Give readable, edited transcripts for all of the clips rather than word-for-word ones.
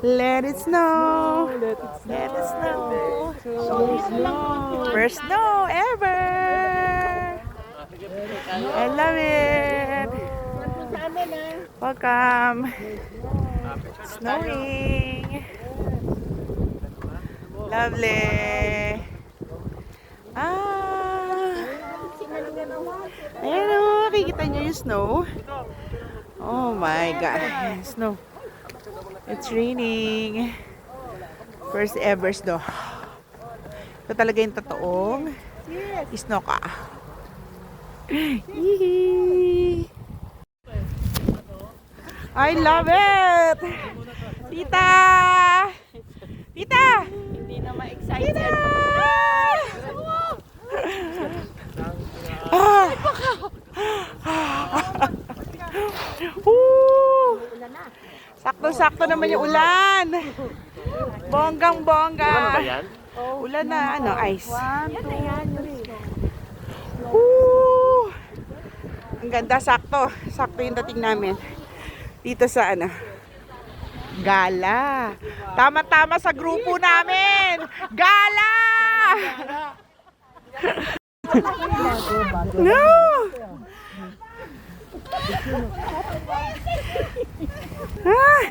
Let it snow. Let it snow. First snow ever. I love it. Welcome. Snowing. Lovely. Ayan o, nakikita nyo yung snow. Oh my God. Snow. It's raining. First ever snow. Ito talaga yung totoong snow ka. I love it! Tita! Tita! Hindi na ma-excited. Tita! Ah! Sakto-sakto naman yung ulan. Bonggang-bongga. Ulan na, ano, ice. Ang ganda, sakto. Sakto yung dating namin. Dito sa, ano, gala. Tama-tama sa grupo namin. Gala! No! Ah!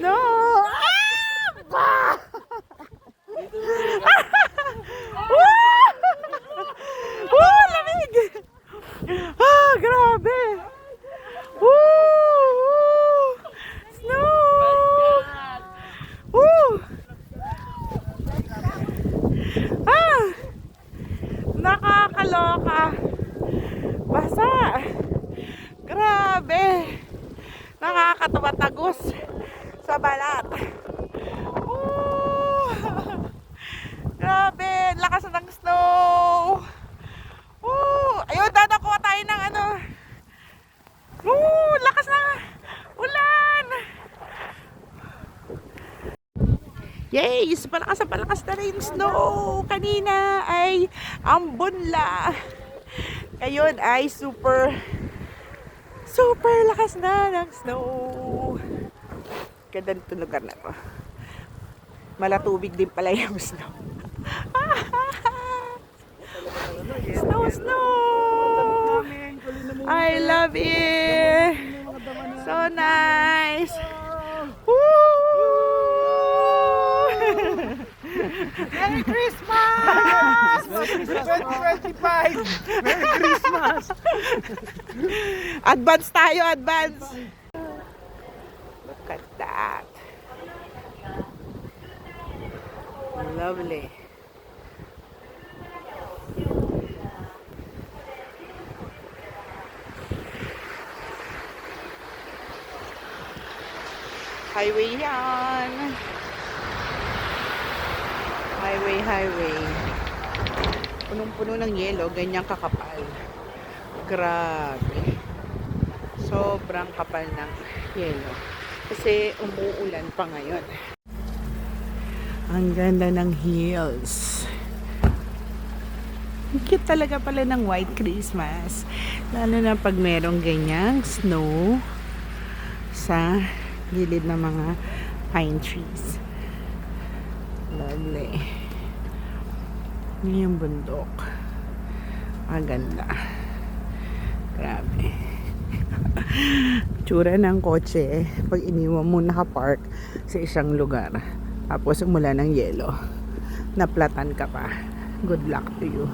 No! Lamig! Grabe! Snow! Nakakaloka. Basa. Grabe. Nakakatawa tagos sa balat. Grabe. Lakas ng snow. Ayun, dadakuha tayo ng ano. Lakas na ulan. Yay! Palakas na rin yung snow. Kanina ay ambunla. Ngayon ay super lakas na ng snow. Ganda nito lugar na to. Malatubig din pala yung snow. Snow! I love it. So nice. Merry Christmas! 2025! Merry Christmas! Advance tayo, advance. Look at that. Lovely. Highway yan. Highway. Punong-puno ng yelo, ganyang kakapal. Grabe. Sobrang kapal ng yelo. Kasi umuulan pa ngayon. Ang ganda ng hills. Ang cute talaga pala ng White Christmas. Lalo na pag merong ganyang snow sa gilid ng mga pine trees. Lovely. Yan yung bundok. Maganda. Grabe. Tsura ng kotse pag iniwan mo nakapark sa isang lugar tapos umula ng yelo, naplatan ka pa. Good luck to you.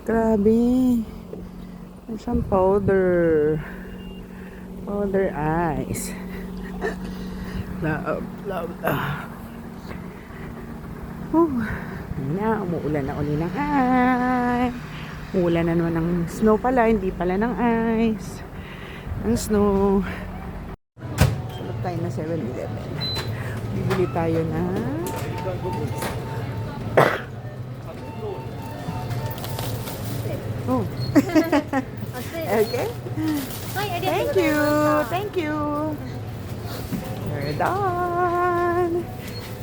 Grabe. May siyang powder eyes. Love. Umuulan na uli ng ice. Umuulan na naman ng snow pala, hindi pala ng ice. Ang snow. Sunod tayo na 7-Eleven. Bibili tayo na okay. Thank you. We're done.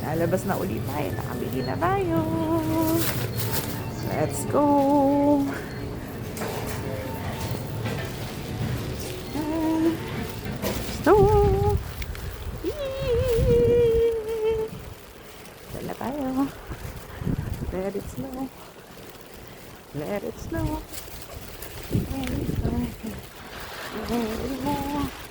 Lalabas na ulit tayo. Nakabili na tayo. Let's go. Snow. Yee! Dala tayo. Let it snow. Let it snow. Let it snow. Let it snow.